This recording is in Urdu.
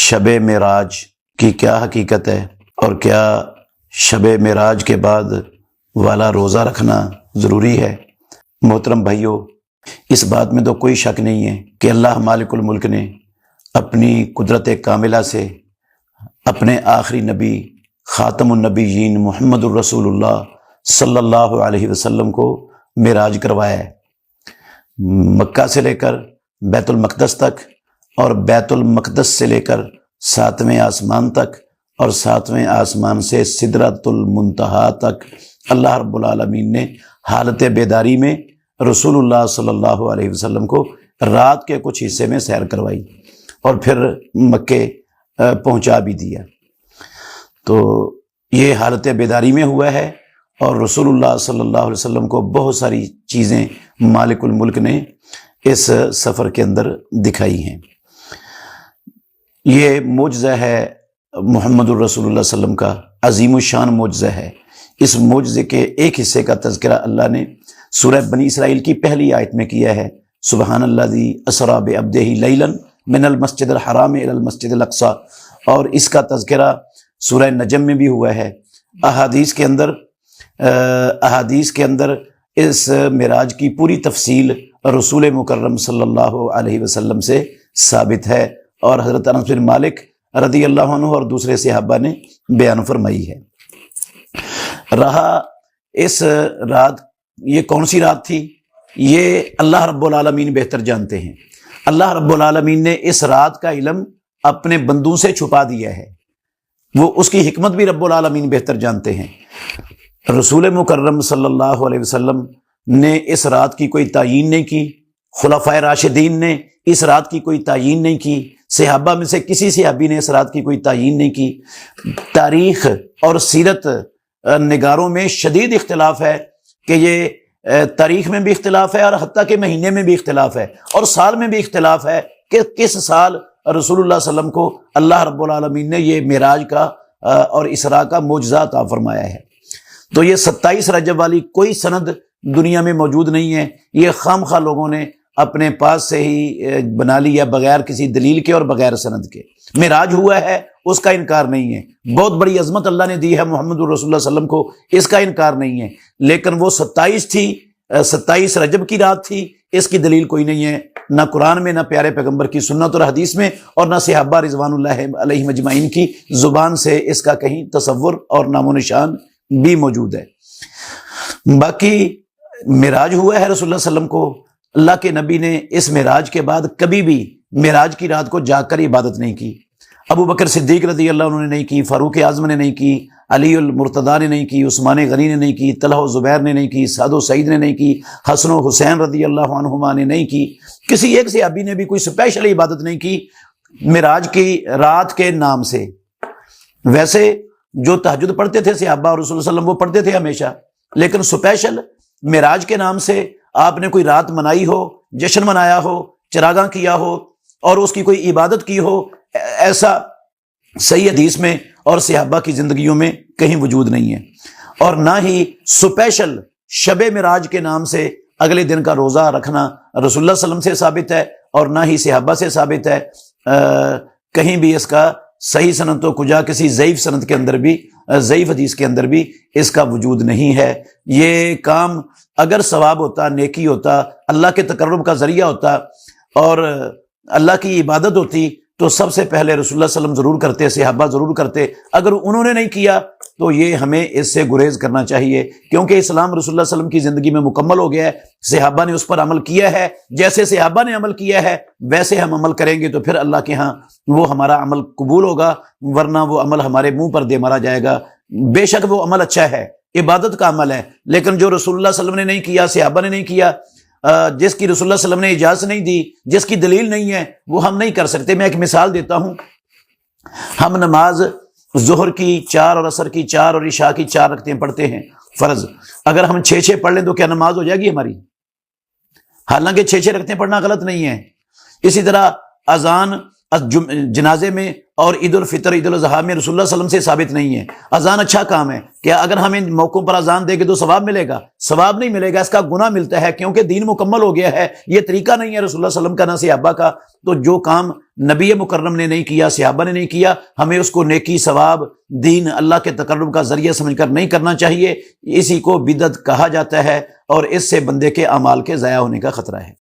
شب معراج کی کیا حقیقت ہے اور کیا شب معراج کے بعد والا روزہ رکھنا ضروری ہے؟ محترم بھائیو، اس بات میں تو کوئی شک نہیں ہے کہ اللہ مالک الملک نے اپنی قدرت کاملہ سے اپنے آخری نبی خاتم النبیین محمد الرسول اللہ صلی اللہ علیہ وسلم کو معراج کروایا ہے۔ مکہ سے لے کر بیت المقدس تک اور بیت المقدس سے لے کر 7ویں آسمان تک اور 7ویں آسمان سے سدرۃ المنتہا تک اللہ رب العالمین نے حالت بیداری میں رسول اللہ صلی اللہ علیہ وسلم کو رات کے کچھ حصے میں سیر کروائی اور پھر مکے پہنچا بھی دیا۔ تو یہ حالت بیداری میں ہوا ہے اور رسول اللہ صلی اللہ علیہ وسلم کو بہت ساری چیزیں مالک الملک نے اس سفر کے اندر دکھائی ہیں۔ یہ معجزہ ہے محمد الرسول اللہ صلی اللہ علیہ وسلم کا، عظیم الشان معجزہ ہے۔ اس معجزے کے ایک حصے کا تذکرہ اللہ نے سورہ بنی اسرائیل کی پہلی آیت میں کیا ہے، سبحان الذی اسری بعبدہ لیلا من المسجد الحرام الی المسجد الاقصی، اور اس کا تذکرہ سورہ نجم میں بھی ہوا ہے۔ احادیث کے اندر اس معراج کی پوری تفصیل رسول مکرم صلی اللہ علیہ وسلم سے ثابت ہے اور حضرت انس بن مالک رضی اللہ عنہ اور دوسرے صحابہ نے بیان فرمائی ہے۔ رہا اس رات، یہ کون سی رات تھی، یہ اللہ رب العالمین بہتر جانتے ہیں۔ اللہ رب العالمین نے اس رات کا علم اپنے بندوں سے چھپا دیا ہے، وہ اس کی حکمت بھی رب العالمین بہتر جانتے ہیں۔ رسول مکرم صلی اللہ علیہ وسلم نے اس رات کی کوئی تعیین نہیں کی، خلفائے راشدین نے اس رات کی کوئی تعیین نہیں کی، صحابہ میں سے کسی صحابی نے اس رات کی کوئی تعیین نہیں کی۔ تاریخ اور سیرت نگاروں میں شدید اختلاف ہے کہ یہ تاریخ میں بھی اختلاف ہے اور حتیٰ کہ مہینے میں بھی اختلاف ہے اور سال میں بھی اختلاف ہے کہ کس سال رسول اللہ صلی اللہ علیہ وسلم کو اللہ رب العالمین نے یہ معراج کا اور اسراء کا معجزہ عطا فرمایا ہے۔ تو یہ 27 رجب والی کوئی سند دنیا میں موجود نہیں ہے، یہ خام خواہ لوگوں نے اپنے پاس سے ہی بنا لیا بغیر کسی دلیل کے اور بغیر سند کے۔ معراج ہوا ہے، اس کا انکار نہیں ہے، بہت بڑی عظمت اللہ نے دی ہے محمد الرسول اللہ صلی اللہ علیہ وسلم کو، اس کا انکار نہیں ہے، لیکن وہ 27 تھی، 27 رجب کی رات تھی، اس کی دلیل کوئی نہیں ہے، نہ قرآن میں، نہ پیارے پیغمبر کی سنت اور حدیث میں، اور نہ صحابہ رضوان اللہ علیہم اجمعین کی زبان سے اس کا کہیں تصور اور نام و نشان بھی موجود ہے۔ باقی معراج ہوا ہے رسول اللہ صلی اللہ علیہ وسلم کو، اللہ کے نبی نے اس معراج کے بعد کبھی بھی معراج کی رات کو جاگ کر عبادت نہیں کی۔ ابو بکر صدیق رضی اللہ عنہ نے نہیں کی، فاروق اعظم نے نہیں کی، علی المرتضیٰ نے نہیں کی، عثمان غنی نے نہیں کی، طلحہ و زبیر نے نہیں کی، سعد و سعید نے نہیں کی، حسن و حسین رضی اللہ عنہما نے نہیں کی، کسی ایک صحابی نے بھی کوئی سپیشل عبادت نہیں کی معراج کی رات کے نام سے۔ ویسے جو تہجد پڑھتے تھے صحابہ اور رسول اللہ صلی اللہ علیہ وسلم وہ پڑھتے تھے ہمیشہ، لیکن سپیشل معراج کے نام سے آپ نے کوئی رات منائی ہو، جشن منایا ہو، چراغاں کیا ہو اور اس کی کوئی عبادت کی ہو، ایسا صحیح حدیث میں اور صحابہ کی زندگیوں میں کہیں وجود نہیں ہے۔ اور نہ ہی سپیشل شب معراج کے نام سے اگلے دن کا روزہ رکھنا رسول اللہ صلی اللہ علیہ وسلم سے ثابت ہے اور نہ ہی صحابہ سے ثابت ہے۔ کہیں بھی اس کا صحیح سند تو کجا کسی ضعیف سند کے اندر بھی، ضعیف حدیث کے اندر بھی اس کا وجود نہیں ہے۔ یہ کام اگر ثواب ہوتا، نیکی ہوتا، اللہ کے تقرب کا ذریعہ ہوتا اور اللہ کی عبادت ہوتی تو سب سے پہلے رسول اللہ صلی اللہ علیہ وسلم ضرور کرتے، صحابہ ضرور کرتے۔ اگر انہوں نے نہیں کیا تو یہ ہمیں اس سے گریز کرنا چاہیے، کیونکہ اسلام رسول اللہ صلی اللہ علیہ وسلم کی زندگی میں مکمل ہو گیا ہے، صحابہ نے اس پر عمل کیا ہے، جیسے صحابہ نے عمل کیا ہے ویسے ہم عمل کریں گے تو پھر اللہ کے ہاں وہ ہمارا عمل قبول ہوگا، ورنہ وہ عمل ہمارے منہ پر دے مارا جائے گا۔ بے شک وہ عمل اچھا ہے، عبادت کا عمل ہے، لیکن جو رسول اللہ صلی اللہ علیہ وسلم نے نہیں کیا، صحابہ نے نہیں کیا، جس کی رسول اللہ صلی اللہ علیہ وسلم نے اجازت نہیں دی، جس کی دلیل نہیں ہے، وہ ہم نہیں کر سکتے۔ میں ایک مثال دیتا ہوں، ہم نماز ظہر کی 4 اور عصر کی 4 اور عشاء کی 4 رکعتیں پڑھتے ہیں فرض، اگر ہم 6 پڑھ لیں تو کیا نماز ہو جائے گی ہماری؟ حالانکہ 6 رکعتیں پڑھنا غلط نہیں ہے۔ اسی طرح جنازے میں اور عید الفطر عید الاضحیٰ میں رسول اللہ صلی اللہ علیہ وسلم سے ثابت نہیں ہے۔ اذان اچھا کام ہے، کیا اگر ہم ان موقعوں پر اذان دیں گے تو ثواب ملے گا؟ ثواب نہیں ملے گا، اس کا گناہ ملتا ہے، کیونکہ دین مکمل ہو گیا ہے۔ یہ طریقہ نہیں ہے رسول اللہ صلی اللہ علیہ وسلم کا نہ صحابہ کا۔ تو جو کام نبی مکرم نے نہیں کیا، صحابہ نے نہیں کیا، ہمیں اس کو نیکی، ثواب، دین، اللہ کے تقرب کا ذریعہ سمجھ کر نہیں کرنا چاہیے۔ اسی کو بدعت کہا جاتا ہے اور اس سے بندے کے اعمال کے ضائع ہونے کا خطرہ ہے۔